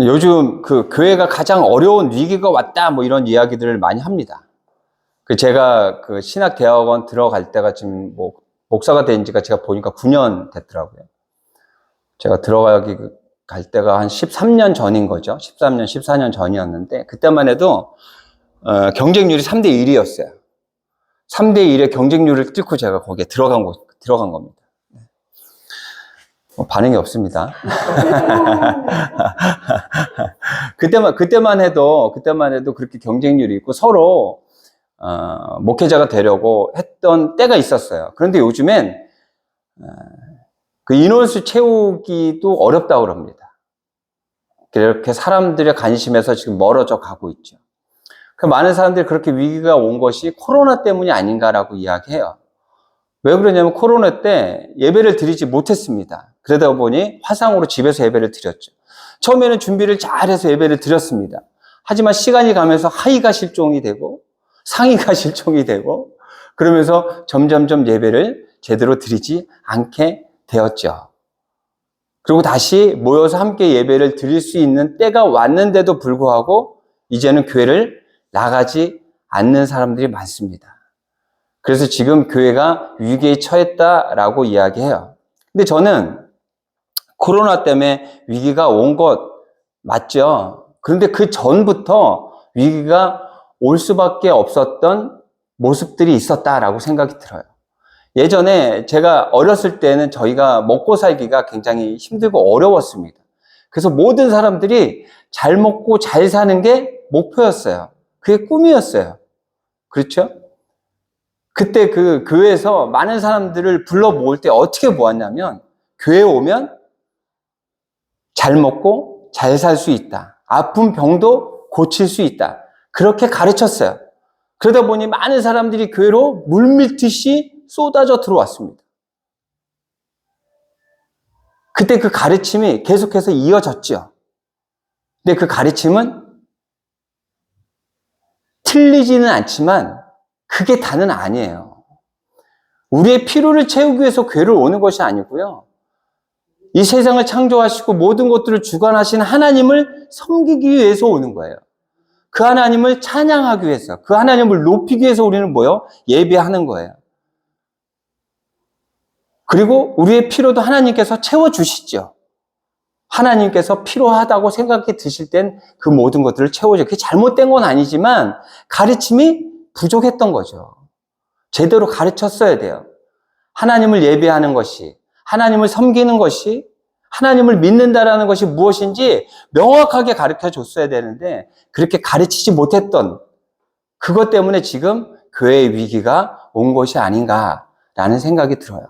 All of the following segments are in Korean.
요즘 그 교회가 가장 어려운 위기가 왔다 뭐 이런 이야기들을 많이 합니다. 제가 그 신학대학원 들어갈 때가 지금 뭐 목사가 된 지가 제가 보니까 9년 됐더라고요. 제가 갈 때가 한 13년 전인 거죠. 13년, 14년 전이었는데 그때만 해도 경쟁률이 3대 1이었어요. 3대 1의 경쟁률을 뚫고 제가 거기에 들어간 겁니다. 반응이 없습니다. 그때만 해도 그렇게 경쟁률이 있고 서로 목회자가 되려고 했던 때가 있었어요. 그런데 요즘엔 그 인원수 채우기도 어렵다고 그럽니다. 그렇게 사람들의 관심에서 지금 멀어져 가고 있죠. 많은 사람들이 그렇게 위기가 온 것이 코로나 때문이 아닌가라고 이야기해요. 왜 그러냐면 코로나 때 예배를 드리지 못했습니다. 그러다 보니 화상으로 집에서 예배를 드렸죠. 처음에는 준비를 잘해서 예배를 드렸습니다. 하지만 시간이 가면서 하의가 실종이 되고 상의가 실종이 되고 그러면서 점점점 예배를 제대로 드리지 않게 되었죠. 그리고 다시 모여서 함께 예배를 드릴 수 있는 때가 왔는데도 불구하고 이제는 교회를 나가지 않는 사람들이 많습니다. 그래서 지금 교회가 위기에 처했다라고 이야기해요. 근데 저는 코로나 때문에 위기가 온 것 맞죠? 그런데 그 전부터 위기가 올 수밖에 없었던 모습들이 있었다라고 생각이 들어요. 예전에 제가 어렸을 때는 저희가 먹고 살기가 굉장히 힘들고 어려웠습니다. 그래서 모든 사람들이 잘 먹고 잘 사는 게 목표였어요. 그게 꿈이었어요. 그렇죠? 그때 그 교회에서 많은 사람들을 불러 모을 때 어떻게 모았냐면 교회에 오면 잘 먹고 잘 살 수 있다. 아픈 병도 고칠 수 있다. 그렇게 가르쳤어요. 그러다 보니 많은 사람들이 교회로 물밀듯이 쏟아져 들어왔습니다. 그때 그 가르침이 계속해서 이어졌죠. 근데 그 가르침은 틀리지는 않지만 그게 다는 아니에요. 우리의 필요를 채우기 위해서 교회를 오는 것이 아니고요. 이 세상을 창조하시고 모든 것들을 주관하신 하나님을 섬기기 위해서 오는 거예요. 그 하나님을 찬양하기 위해서, 그 하나님을 높이기 위해서 우리는 뭐요? 예배하는 거예요. 그리고 우리의 필요도 하나님께서 채워주시죠. 하나님께서 필요하다고 생각이 드실 땐 그 모든 것들을 채워줘요. 그게 잘못된 건 아니지만 가르침이 부족했던 거죠. 제대로 가르쳤어야 돼요. 하나님을 예배하는 것이, 하나님을 섬기는 것이, 하나님을 믿는다라는 것이 무엇인지 명확하게 가르쳐 줬어야 되는데 그렇게 가르치지 못했던 그것 때문에 지금 교회의 위기가 온 것이 아닌가라는 생각이 들어요.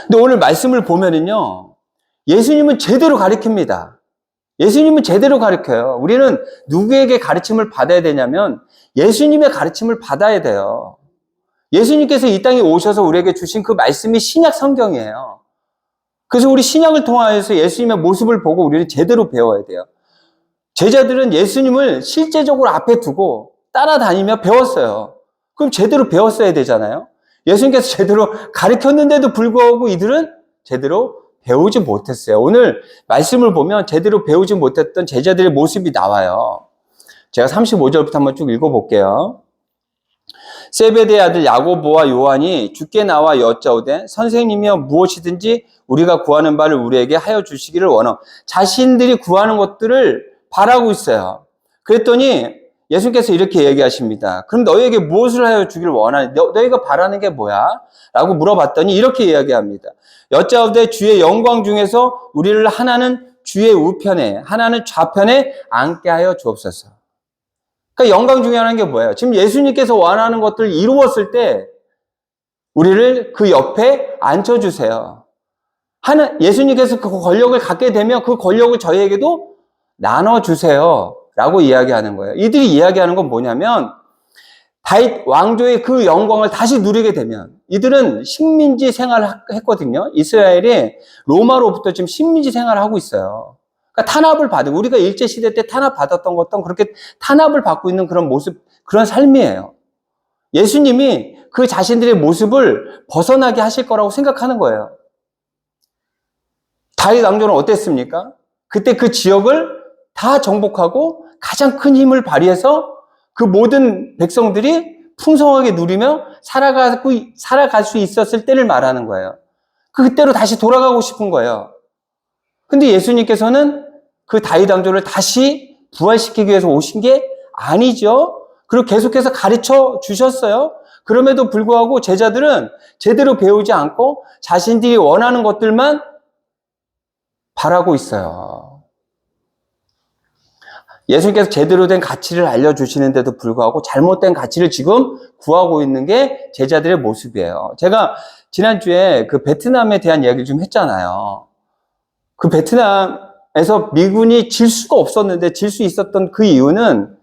근데 오늘 말씀을 보면은요, 예수님은 제대로 가르칩니다. 예수님은 제대로 가르쳐요. 우리는 누구에게 가르침을 받아야 되냐면 예수님의 가르침을 받아야 돼요. 예수님께서 이 땅에 오셔서 우리에게 주신 그 말씀이 신약 성경이에요. 그래서 우리 신약을 통하여서 예수님의 모습을 보고 우리는 제대로 배워야 돼요. 제자들은 예수님을 실제적으로 앞에 두고 따라다니며 배웠어요. 그럼 제대로 배웠어야 되잖아요. 예수님께서 제대로 가르쳤는데도 불구하고 이들은 제대로 배우지 못했어요. 오늘 말씀을 보면 제대로 배우지 못했던 제자들의 모습이 나와요. 제가 35절부터 한번 쭉 읽어볼게요. 세베대의 아들 야고보와 요한이 주께 나와 여짜오되 선생님이여 무엇이든지 우리가 구하는 바를 우리에게 하여 주시기를 원하오. 자신들이 구하는 것들을 바라고 있어요. 그랬더니 예수님께서 이렇게 얘기하십니다. 그럼 너희에게 무엇을 하여 주기를 원하니? 너희가 바라는 게 뭐야? 라고 물어봤더니 이렇게 이야기합니다. 여짜오되 주의 영광 중에서 우리를 하나는 주의 우편에 하나는 좌편에 앉게 하여 주옵소서. 그러니까 영광 중에 하나는 게 뭐예요? 지금 예수님께서 원하는 것들을 이루었을 때 우리를 그 옆에 앉혀주세요. 예수님께서 그 권력을 갖게 되면 그 권력을 저희에게도 나눠주세요. 라고 이야기하는 거예요. 이들이 이야기하는 건 뭐냐면 다윗 왕조의 그 영광을 다시 누리게 되면 이들은 식민지 생활을 했거든요. 이스라엘이 로마로부터 지금 식민지 생활을 하고 있어요. 그러니까 탄압을 받은, 우리가 일제시대 때 탄압받았던 것도 그렇게 탄압을 받고 있는 그런 모습, 그런 삶이에요. 예수님이 그 자신들의 모습을 벗어나게 하실 거라고 생각하는 거예요. 다윗 왕조는 어땠습니까? 그때 그 지역을 다 정복하고 가장 큰 힘을 발휘해서 그 모든 백성들이 풍성하게 누리며 살아갈 수 있었을 때를 말하는 거예요. 그때로 다시 돌아가고 싶은 거예요. 근데 예수님께서는 그 다윗 왕조를 다시 부활시키기 위해서 오신 게 아니죠. 그리고 계속해서 가르쳐 주셨어요. 그럼에도 불구하고 제자들은 제대로 배우지 않고 자신들이 원하는 것들만 바라고 있어요. 예수님께서 제대로 된 가치를 알려주시는데도 불구하고 잘못된 가치를 지금 구하고 있는 게 제자들의 모습이에요. 제가 지난주에 그 베트남에 대한 이야기를 좀 했잖아요. 그 베트남에서 미군이 질 수가 없었는데 질 수 있었던 그 이유는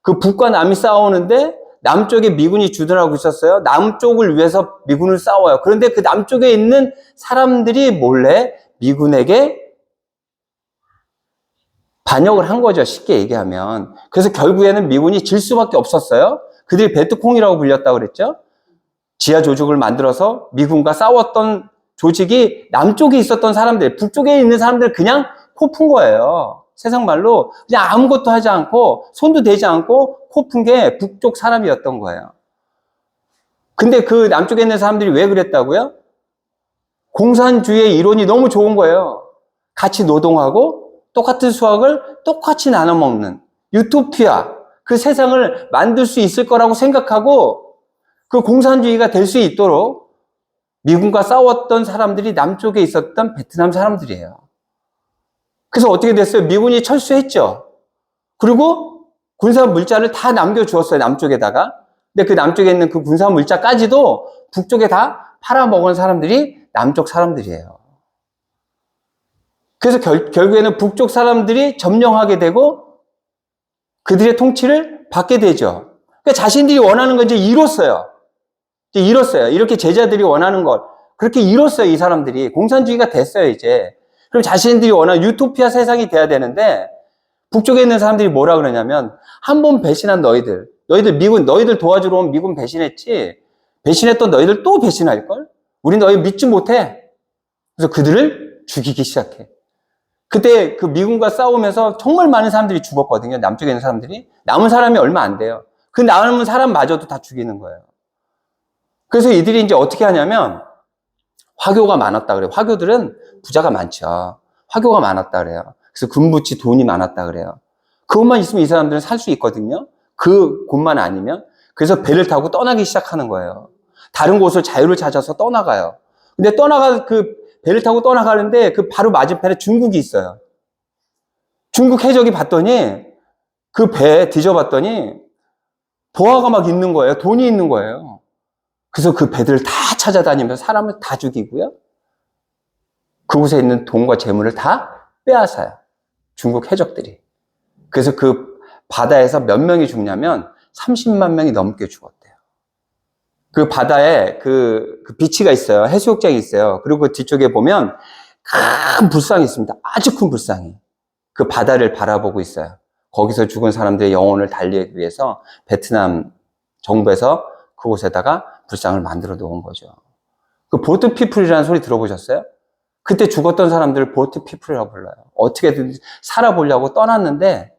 그 북과 남이 싸우는데 남쪽에 미군이 주둔하고 있었어요. 남쪽을 위해서 미군을 싸워요. 그런데 그 남쪽에 있는 사람들이 몰래 미군에게 반역을 한 거죠. 쉽게 얘기하면. 그래서 결국에는 미군이 질 수밖에 없었어요. 그들이 베트콩이라고 불렸다고 그랬죠. 지하 조직을 만들어서 미군과 싸웠던 조직이 남쪽에 있었던 사람들, 북쪽에 있는 사람들 그냥 코 푼 거예요. 세상 말로 그냥 아무것도 하지 않고 손도 대지 않고 코 푼 게 북쪽 사람이었던 거예요. 근데 그 남쪽에 있는 사람들이 왜 그랬다고요? 공산주의의 이론이 너무 좋은 거예요. 같이 노동하고 똑같은 수확을 똑같이 나눠 먹는 유토피아, 그 세상을 만들 수 있을 거라고 생각하고 그 공산주의가 될 수 있도록 미군과 싸웠던 사람들이 남쪽에 있었던 베트남 사람들이에요. 그래서 어떻게 됐어요? 미군이 철수했죠. 그리고 군사 물자를 다 남겨주었어요, 남쪽에다가. 근데 그 남쪽에 있는 그 군사 물자까지도 북쪽에 다 팔아먹은 사람들이 남쪽 사람들이에요. 그래서 결국에는 북쪽 사람들이 점령하게 되고 그들의 통치를 받게 되죠. 그러니까 자신들이 원하는 건 이제 이뤘어요. 이렇게 제자들이 원하는 것. 그렇게 이뤘어요, 이 사람들이. 공산주의가 됐어요, 이제. 그럼 자신들이 원하는 유토피아 세상이 돼야 되는데 북쪽에 있는 사람들이 뭐라 그러냐면 한 번 배신한 너희들 도와주러 온 미군 배신했지. 배신했던 너희들 또 배신할걸? 우린 너희 믿지 못해. 그래서 그들을 죽이기 시작해. 그때 그 미군과 싸우면서 정말 많은 사람들이 죽었거든요. 남쪽에 있는 사람들이. 남은 사람이 얼마 안 돼요. 그 남은 사람마저도 다 죽이는 거예요. 그래서 이들이 이제 어떻게 하냐면 화교가 많았다 그래요. 화교들은 부자가 많죠. 화교가 많았다 그래요. 그래서 금부치 돈이 많았다 그래요. 그것만 있으면 이 사람들은 살 수 있거든요. 그 곳만 아니면. 그래서 배를 타고 떠나기 시작하는 거예요. 다른 곳을 자유를 찾아서 떠나가요. 근데 배를 타고 떠나가는데 그 바로 맞은편에 중국이 있어요. 중국 해적이 봤더니 그 배에 뒤져봤더니 보화가 막 있는 거예요. 돈이 있는 거예요. 그래서 그 배들을 다 찾아다니면서 사람을 다 죽이고요. 그곳에 있는 돈과 재물을 다 빼앗아요. 중국 해적들이. 그래서 그 바다에서 몇 명이 죽냐면 30만 명이 넘게 죽었대요. 그 바다에 그 비치가 있어요. 해수욕장이 있어요. 그리고 그 뒤쪽에 보면 큰 불상이 있습니다. 아주 큰 불상이. 그 바다를 바라보고 있어요. 거기서 죽은 사람들의 영혼을 달리기 위해서 베트남 정부에서 그곳에다가 불상을 만들어 놓은 거죠. 그 보트 피플이라는 소리 들어보셨어요? 그때 죽었던 사람들을 보트 피플이라고 불러요. 어떻게든 살아보려고 떠났는데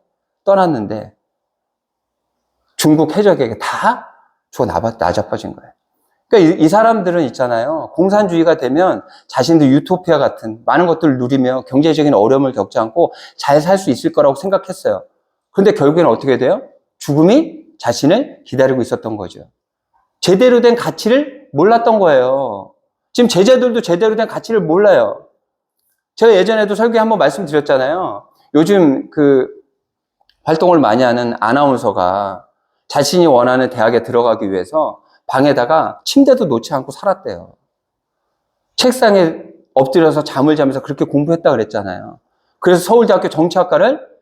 중국 해적에게 다 죽어 나자빠진 거예요. 그러니까 이 사람들은 있잖아요. 공산주의가 되면 자신들 유토피아 같은 많은 것들을 누리며 경제적인 어려움을 겪지 않고 잘 살 수 있을 거라고 생각했어요. 그런데 결국에는 어떻게 돼요? 죽음이 자신을 기다리고 있었던 거죠. 제대로 된 가치를 몰랐던 거예요. 지금 제자들도 제대로 된 가치를 몰라요. 제가 예전에도 설교에 한번 말씀드렸잖아요. 요즘 그 활동을 많이 하는 아나운서가 자신이 원하는 대학에 들어가기 위해서 방에다가 침대도 놓지 않고 살았대요. 책상에 엎드려서 잠을 자면서 그렇게 공부했다 그랬잖아요. 그래서 서울대학교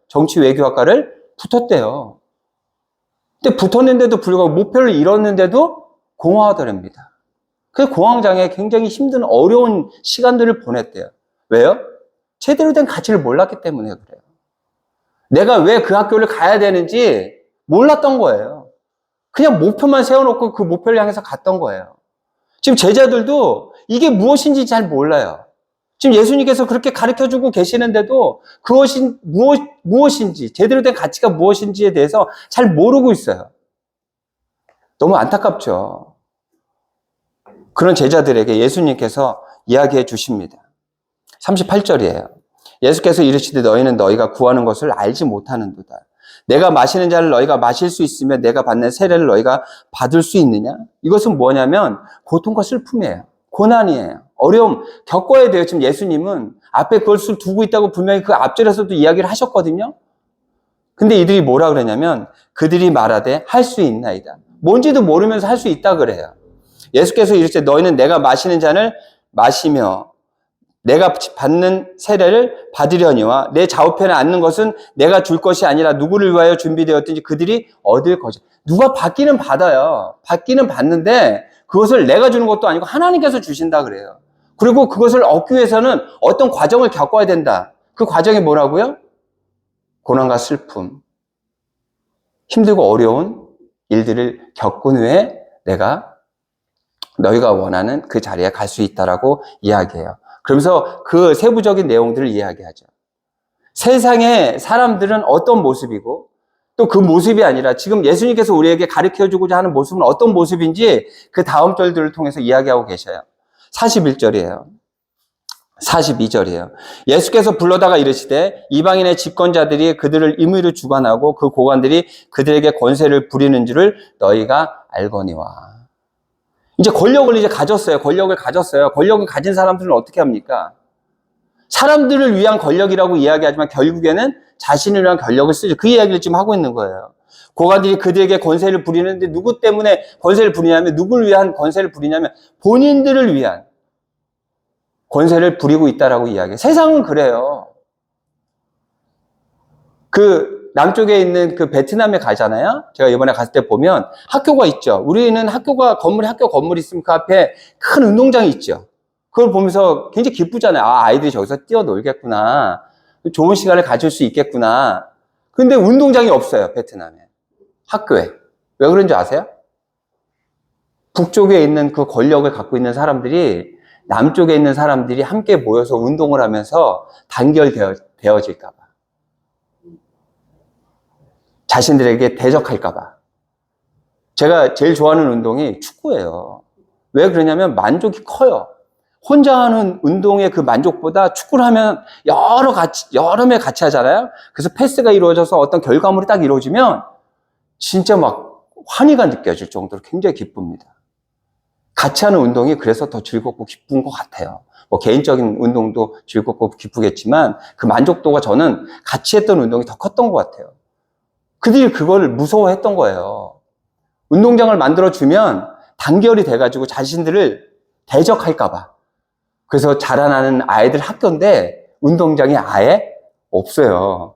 정치외교학과를 붙었대요. 근데 붙었는데도 불구하고 목표를 이뤘는데도 공허하더랍니다. 그 공황장애에 굉장히 힘든 어려운 시간들을 보냈대요. 왜요? 제대로 된 가치를 몰랐기 때문에 그래요. 내가 왜 그 학교를 가야 되는지 몰랐던 거예요. 그냥 목표만 세워놓고 그 목표를 향해서 갔던 거예요. 지금 제자들도 이게 무엇인지 잘 몰라요. 지금 예수님께서 그렇게 가르쳐주고 계시는데도 그것이 무엇인지, 제대로 된 가치가 무엇인지에 대해서 잘 모르고 있어요. 너무 안타깝죠. 그런 제자들에게 예수님께서 이야기해 주십니다. 38절이에요. 예수께서 이르시되 너희는 너희가 구하는 것을 알지 못하는도다. 내가 마시는 자를 너희가 마실 수 있으며 내가 받는 세례를 너희가 받을 수 있느냐? 이것은 뭐냐면 고통과 슬픔이에요. 고난이에요. 어려움 겪어야 돼요. 지금 예수님은 앞에 그것을 두고 있다고 분명히 그 앞절에서도 이야기를 하셨거든요. 근데 이들이 뭐라 그러냐면 그들이 말하되 할 수 있나이다. 뭔지도 모르면서 할 수 있다 그래요. 예수께서 이르시되 너희는 내가 마시는 잔을 마시며 내가 받는 세례를 받으려니와 내 좌우편에 앉는 것은 내가 줄 것이 아니라 누구를 위하여 준비되었든지 그들이 얻을 것이다. 누가 받기는 받아요. 받기는 받는데 그것을 내가 주는 것도 아니고 하나님께서 주신다 그래요. 그리고 그것을 얻기 위해서는 어떤 과정을 겪어야 된다. 그 과정이 뭐라고요? 고난과 슬픔, 힘들고 어려운 일들을 겪은 후에 내가 너희가 원하는 그 자리에 갈 수 있다라고 이야기해요. 그러면서 그 세부적인 내용들을 이야기하죠. 세상의 사람들은 어떤 모습이고 또 그 모습이 아니라 지금 예수님께서 우리에게 가르쳐주고자 하는 모습은 어떤 모습인지 그 다음 절들을 통해서 이야기하고 계셔요. 41절이에요. 42절이에요. 예수께서 불러다가 이르시되 이방인의 집권자들이 그들을 임의로 주관하고 그 고관들이 그들에게 권세를 부리는 줄을 너희가 알거니와. 이제 권력을 이제 가졌어요. 권력을 가졌어요. 권력을 가진 사람들은 어떻게 합니까? 사람들을 위한 권력이라고 이야기하지만 결국에는 자신을 위한 권력을 쓰죠. 그 이야기를 지금 하고 있는 거예요. 고관들이 그들에게 권세를 부리는데 누구 때문에 권세를 부리냐면 누구를 위한 권세를 부리냐면 본인들을 위한 권세를 부리고 있다라고 이야기해요. 세상은 그래요. 그 남쪽에 있는 그 베트남에 가잖아요. 제가 이번에 갔을 때 보면 학교가 있죠. 우리는 학교 건물이 있으면 그 앞에 큰 운동장이 있죠. 그걸 보면서 굉장히 기쁘잖아요. 아, 아이들이 저기서 뛰어놀겠구나. 좋은 시간을 가질 수 있겠구나. 근데 운동장이 없어요, 베트남에. 학교에. 왜 그런지 아세요? 북쪽에 있는 그 권력을 갖고 있는 사람들이 남쪽에 있는 사람들이 함께 모여서 운동을 하면서 단결되어질까 봐. 자신들에게 대적할까 봐. 제가 제일 좋아하는 운동이 축구예요. 왜 그러냐면 만족이 커요. 혼자 하는 운동의 그 만족보다 축구를 하면 여러 명 같이 하잖아요. 그래서 패스가 이루어져서 어떤 결과물이 딱 이루어지면 진짜 막 환희가 느껴질 정도로 굉장히 기쁩니다. 같이 하는 운동이 그래서 더 즐겁고 기쁜 것 같아요. 뭐 개인적인 운동도 즐겁고 기쁘겠지만 그 만족도가 저는 같이 했던 운동이 더 컸던 것 같아요. 그들이 그걸 무서워했던 거예요. 운동장을 만들어주면 단결이 돼가지고 자신들을 대적할까 봐. 그래서 자라나는 아이들 학교인데 운동장이 아예 없어요.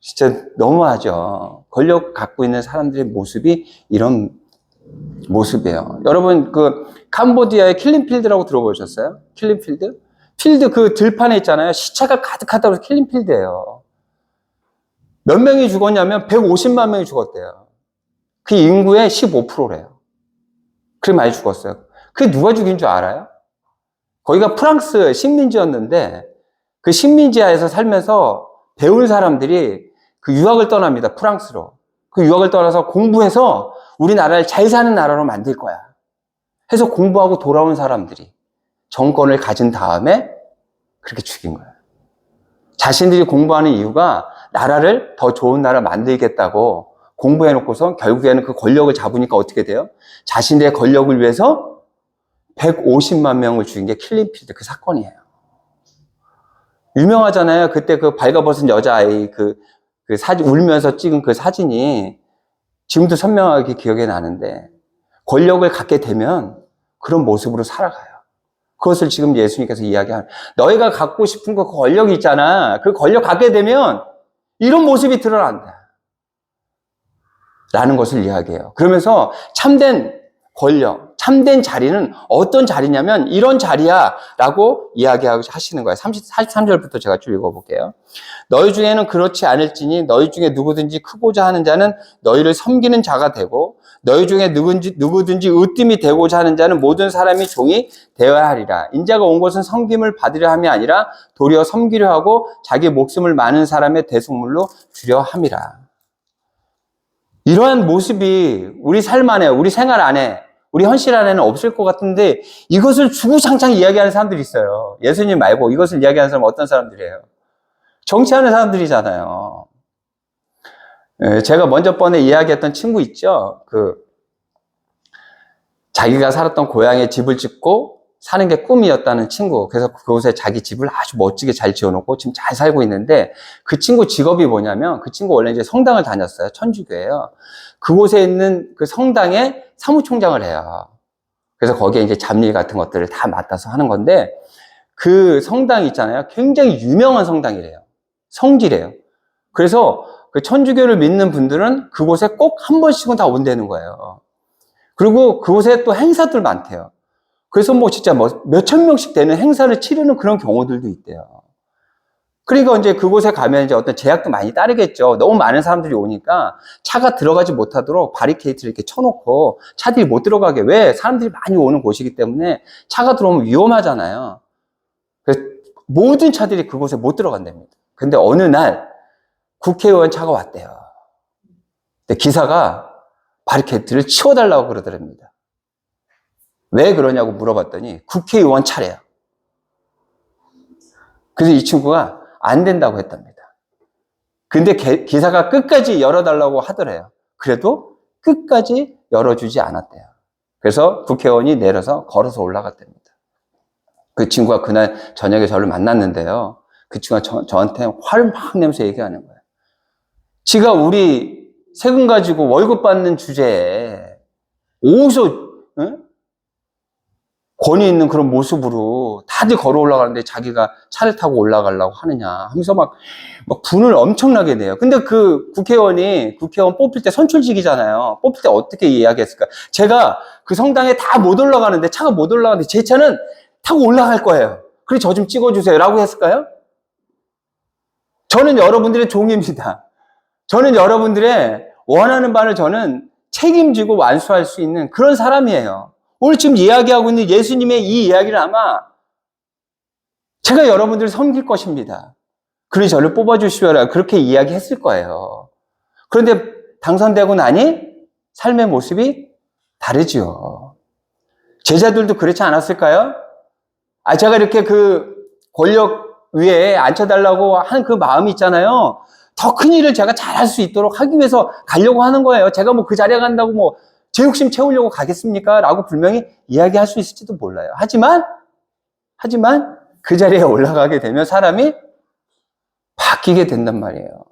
진짜 너무하죠. 권력 갖고 있는 사람들의 모습이 이런 모습이에요. 여러분 그 캄보디아의 킬링필드라고 들어보셨어요? 킬링필드? 필드 그 들판에 있잖아요. 시체가 가득하다고 해서 킬링필드예요. 몇 명이 죽었냐면 150만 명이 죽었대요. 그 인구의 15%래요. 그렇게 많이 죽었어요. 그게 누가 죽인 줄 알아요? 거기가 프랑스 식민지였는데 그 식민지하에서 살면서 배운 사람들이 그 유학을 떠납니다. 프랑스로. 그 유학을 떠나서 공부해서 우리나라를 잘 사는 나라로 만들 거야. 해서 공부하고 돌아온 사람들이 정권을 가진 다음에 그렇게 죽인 거예요. 자신들이 공부하는 이유가 나라를 더 좋은 나라 만들겠다고 공부해놓고서 결국에는 그 권력을 잡으니까 어떻게 돼요? 자신들의 권력을 위해서 150만 명을 죽인 게 킬링필드 그 사건이에요. 유명하잖아요. 그때 그 발가벗은 여자아이 그 사진 울면서 찍은 그 사진이 지금도 선명하게 기억이 나는데 권력을 갖게 되면 그런 모습으로 살아가요. 그것을 지금 예수님께서 이야기하는 너희가 갖고 싶은 그 권력이 있잖아. 그 권력 갖게 되면 이런 모습이 드러난다. 라는 것을 이야기해요. 그러면서 참된 권력, 참된 자리는 어떤 자리냐면 이런 자리야 라고 이야기하시는 거예요. 43절부터 제가 쭉 읽어볼게요. 너희 중에는 그렇지 않을지니 너희 중에 누구든지 크고자 하는 자는 너희를 섬기는 자가 되고 너희 중에 누구든지 으뜸이 되고자 하는 자는 모든 사람이 종이 되어야 하리라. 인자가 온 것은 섬김을 받으려 함이 아니라 도리어 섬기려 하고 자기 목숨을 많은 사람의 대속물로 주려 함이라. 이러한 모습이 우리 삶 안에, 우리 생활 안에, 우리 현실 안에는 없을 것 같은데 이것을 주구장창 이야기하는 사람들이 있어요. 예수님 말고 이것을 이야기하는 사람은 어떤 사람들이에요? 정치하는 사람들이잖아요. 제가 먼저 번에 이야기했던 친구 있죠? 자기가 살았던 고향에 집을 짓고 사는 게 꿈이었다는 친구. 그래서 그곳에 자기 집을 아주 멋지게 잘 지어놓고 지금 잘 살고 있는데 그 친구 직업이 뭐냐면 그 친구 원래 이제 성당을 다녔어요. 천주교예요. 그곳에 있는 그 성당의 사무총장을 해요. 그래서 거기에 이제 잡일 같은 것들을 다 맡아서 하는 건데 그 성당이 있잖아요. 굉장히 유명한 성당이래요. 성지래요. 그래서 그 천주교를 믿는 분들은 그곳에 꼭 한 번씩은 다 온다는 거예요. 그리고 그곳에 또 행사들 많대요. 그래서 뭐 진짜 뭐 몇천 명씩 되는 행사를 치르는 그런 경우들도 있대요. 그러니까 이제 그곳에 가면 이제 어떤 제약도 많이 따르겠죠. 너무 많은 사람들이 오니까 차가 들어가지 못하도록 바리케이트를 이렇게 쳐놓고 차들이 못 들어가게. 왜? 사람들이 많이 오는 곳이기 때문에 차가 들어오면 위험하잖아요. 그래서 모든 차들이 그곳에 못 들어간답니다. 근데 어느 날 국회의원 차가 왔대요. 근데 기사가 바리케이트를 치워달라고 그러더랍니다. 왜 그러냐고 물어봤더니 국회의원 차래요. 그래서 이 친구가 안 된다고 했답니다. 근데 기사가 끝까지 열어달라고 하더래요. 그래도 끝까지 열어주지 않았대요. 그래서 국회의원이 내려서 걸어서 올라갔답니다. 그 친구가 그날 저녁에 저를 만났는데요. 그 친구가 저한테 화를 막 내면서 얘기하는 거예요. 지가 우리 세금 가지고 월급 받는 주제에 어디서 권위 있는 그런 모습으로 다들 걸어 올라가는데 자기가 차를 타고 올라가려고 하느냐 하면서 막 분을 엄청나게 내요. 근데 그 국회의원 뽑힐 때 선출직이잖아요. 뽑힐 때 어떻게 이야기했을까? 제가 그 성당에 다 못 올라가는데 차가 못 올라가는데 제 차는 타고 올라갈 거예요. 그래 저 좀 찍어주세요 라고 했을까요? 저는 여러분들의 종입니다. 저는 여러분들의 원하는 바를 저는 책임지고 완수할 수 있는 그런 사람이에요. 오늘 지금 이야기하고 있는 예수님의 이 이야기를 아마 제가 여러분들을 섬길 것입니다. 그러니 저를 뽑아주시오라 그렇게 이야기했을 거예요. 그런데 당선되고 나니 삶의 모습이 다르지요. 제자들도 그렇지 않았을까요? 제가 이렇게 그 권력 위에 앉혀달라고 하는 그 마음이 있잖아요. 더 큰 일을 제가 잘할 수 있도록 하기 위해서 가려고 하는 거예요. 제가 뭐 그 자리에 간다고 뭐 제 욕심 채우려고 가겠습니까? 라고 분명히 이야기할 수 있을지도 몰라요. 하지만 그 자리에 올라가게 되면 사람이 바뀌게 된단 말이에요.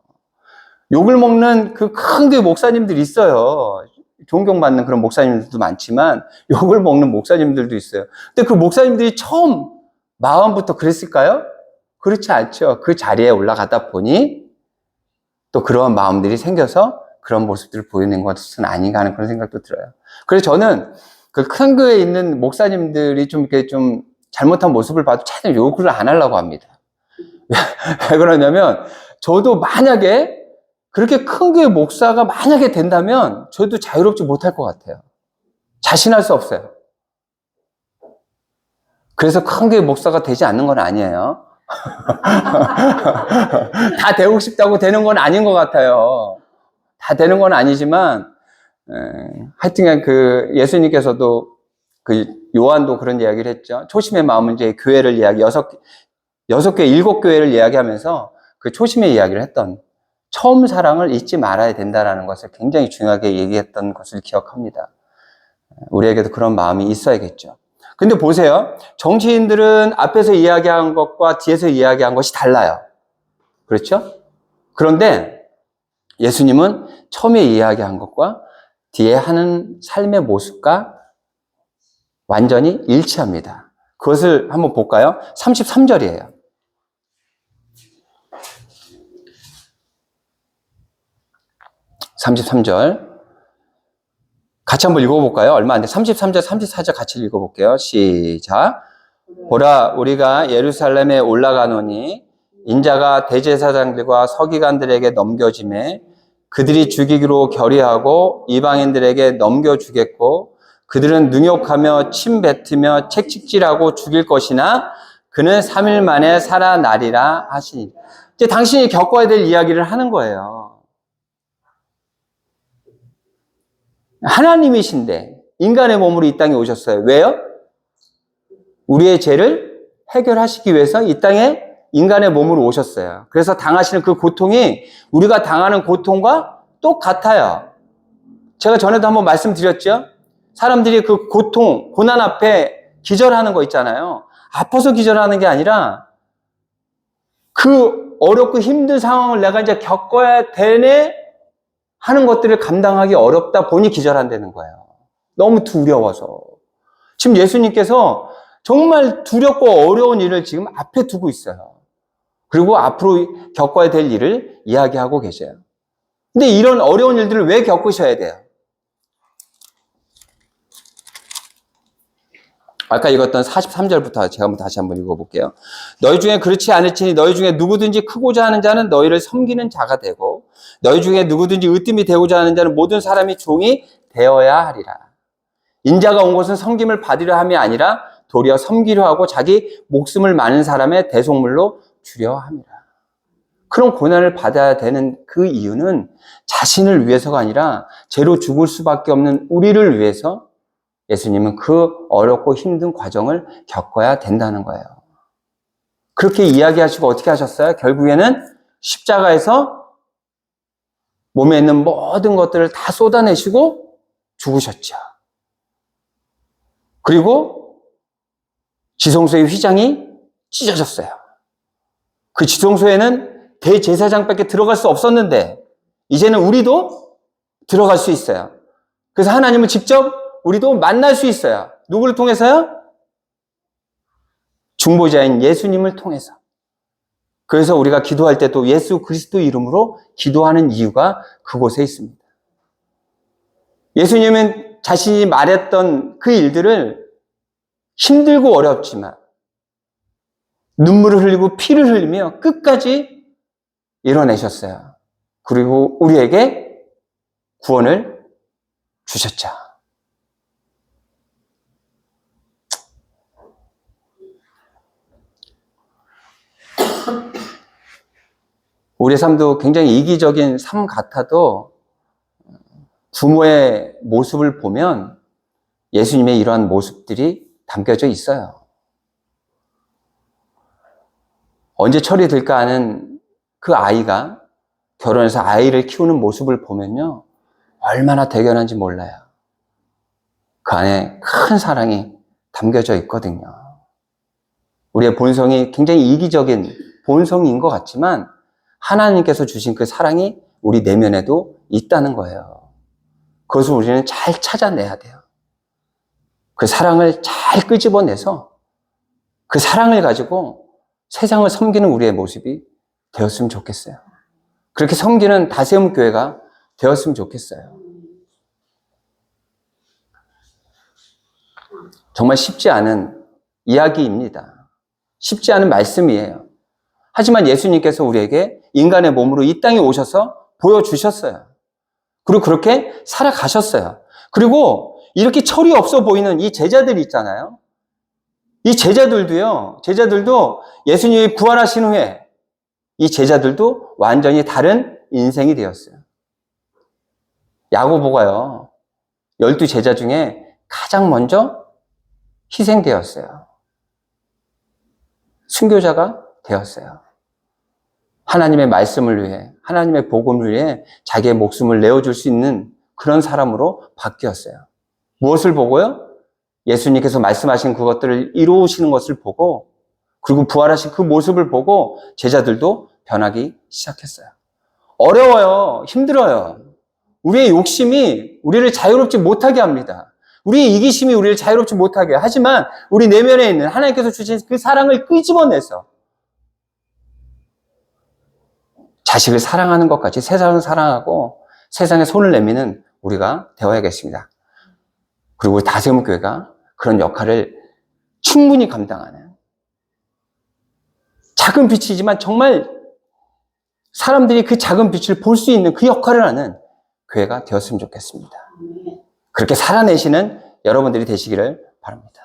욕을 먹는 그 큰 교회 목사님들이 있어요. 존경받는 그런 목사님들도 많지만 욕을 먹는 목사님들도 있어요. 근데 그 목사님들이 처음 마음부터 그랬을까요? 그렇지 않죠. 그 자리에 올라가다 보니 또 그런 마음들이 생겨서 그런 모습들을 보이는 것은 아닌가 하는 그런 생각도 들어요. 그래서 저는 그 큰 교회에 있는 목사님들이 좀 이렇게 좀 잘못한 모습을 봐도 최대한 욕을 안 하려고 합니다. 왜 그러냐면 저도 만약에 그렇게 큰 교회 목사가 만약에 된다면 저도 자유롭지 못할 것 같아요. 자신할 수 없어요. 그래서 큰 교회 목사가 되지 않는 건 아니에요. 다 되고 싶다고 되는 건 아닌 것 같아요. 다 되는 건 아니지만 하여튼간 그 예수님께서도 그 요한도 그런 이야기를 했죠. 초심의 마음은 이제 교회를 여섯 개, 7교회를 이야기하면서 그 초심의 이야기를 했던 처음 사랑을 잊지 말아야 된다라는 것을 굉장히 중요하게 얘기했던 것을 기억합니다. 우리에게도 그런 마음이 있어야겠죠. 근데 보세요. 정치인들은 앞에서 이야기한 것과 뒤에서 이야기한 것이 달라요. 그렇죠? 그런데 예수님은 처음에 이야기한 것과 뒤에 하는 삶의 모습과 완전히 일치합니다. 그것을 한번 볼까요? 33절이에요. 33절. 같이 한번 읽어볼까요? 얼마 안 돼. 33절, 34절 같이 읽어볼게요. 시작. 보라, 우리가 예루살렘에 올라가노니 인자가 대제사장들과 서기관들에게 넘겨짐에 그들이 죽이기로 결의하고 이방인들에게 넘겨주겠고 그들은 능욕하며 침 뱉으며 채찍질하고 죽일 것이나 그는 3일 만에 살아나리라 하시니. 이제 당신이 겪어야 될 이야기를 하는 거예요. 하나님이신데 인간의 몸으로 이 땅에 오셨어요. 왜요? 우리의 죄를 해결하시기 위해서 이 땅에 인간의 몸으로 오셨어요. 그래서 당하시는 그 고통이 우리가 당하는 고통과 똑같아요. 제가 전에도 한번 말씀드렸죠? 사람들이 그 고통, 고난 앞에 기절하는 거 있잖아요. 아파서 기절하는 게 아니라 그 어렵고 힘든 상황을 내가 이제 겪어야 되네 하는 것들을 감당하기 어렵다 보니 기절한다는 거예요. 너무 두려워서. 지금 예수님께서 정말 두렵고 어려운 일을 지금 앞에 두고 있어요. 그리고 앞으로 겪어야 될 일을 이야기하고 계셔요. 근데 이런 어려운 일들을 왜 겪으셔야 돼요? 아까 읽었던 43절부터 제가 다시 한번 읽어볼게요. 너희 중에 그렇지 않을지니 너희 중에 누구든지 크고자 하는 자는 너희를 섬기는 자가 되고 너희 중에 누구든지 으뜸이 되고자 하는 자는 모든 사람이 종이 되어야 하리라. 인자가 온 것은 섬김을 받으려 함이 아니라 도리어 섬기려 하고 자기 목숨을 많은 사람의 대속물로 주려 함이라. 그런 고난을 받아야 되는 그 이유는 자신을 위해서가 아니라 죄로 죽을 수밖에 없는 우리를 위해서 예수님은 그 어렵고 힘든 과정을 겪어야 된다는 거예요. 그렇게 이야기하시고 어떻게 하셨어요? 결국에는 십자가에서 몸에 있는 모든 것들을 다 쏟아내시고 죽으셨죠. 그리고 지성소의 휘장이 찢어졌어요. 그 지성소에는 대제사장밖에 들어갈 수 없었는데 이제는 우리도 들어갈 수 있어요. 그래서 하나님은 직접 우리도 만날 수 있어요. 누구를 통해서요? 중보자인 예수님을 통해서. 그래서 우리가 기도할 때도 예수 그리스도 이름으로 기도하는 이유가 그곳에 있습니다. 예수님은 자신이 말했던 그 일들을 힘들고 어렵지만 눈물을 흘리고 피를 흘리며 끝까지 이뤄내셨어요. 그리고 우리에게 구원을 주셨죠. 우리의 삶도 굉장히 이기적인 삶 같아도 부모의 모습을 보면 예수님의 이러한 모습들이 담겨져 있어요. 언제 철이 들까 하는 그 아이가 결혼해서 아이를 키우는 모습을 보면요, 얼마나 대견한지 몰라요. 그 안에 큰 사랑이 담겨져 있거든요. 우리의 본성이 굉장히 이기적인 본성인 것 같지만 하나님께서 주신 그 사랑이 우리 내면에도 있다는 거예요. 그것을 우리는 잘 찾아내야 돼요. 그 사랑을 잘 끄집어내서 그 사랑을 가지고 세상을 섬기는 우리의 모습이 되었으면 좋겠어요. 그렇게 섬기는 다세움 교회가 되었으면 좋겠어요. 정말 쉽지 않은 이야기입니다. 쉽지 않은 말씀이에요. 하지만 예수님께서 우리에게 인간의 몸으로 이 땅에 오셔서 보여주셨어요. 그리고 그렇게 살아가셨어요. 그리고 이렇게 철이 없어 보이는 이 제자들이 있잖아요. 이 제자들도 예수님이 부활하신 후에 이 제자들도 완전히 다른 인생이 되었어요. 야고보가요, 12 제자 중에 가장 먼저 희생되었어요. 순교자가 되었어요. 하나님의 말씀을 위해, 하나님의 복음을 위해 자기의 목숨을 내어줄 수 있는 그런 사람으로 바뀌었어요. 무엇을 보고요? 예수님께서 말씀하신 그것들을 이루시는 것을 보고, 그리고 부활하신 그 모습을 보고 제자들도 변하기 시작했어요. 어려워요. 힘들어요. 우리의 욕심이 우리를 자유롭지 못하게 합니다. 우리의 이기심이 우리를 자유롭지 못하게 해요. 하지만 우리 내면에 있는 하나님께서 주신 그 사랑을 끄집어내서 자식을 사랑하는 것 같이 세상을 사랑하고 세상에 손을 내미는 우리가 되어야겠습니다. 그리고 다세움교회가 그런 역할을 충분히 감당하는 작은 빛이지만 정말 사람들이 그 작은 빛을 볼 수 있는 그 역할을 하는 교회가 되었으면 좋겠습니다. 그렇게 살아내시는 여러분들이 되시기를 바랍니다.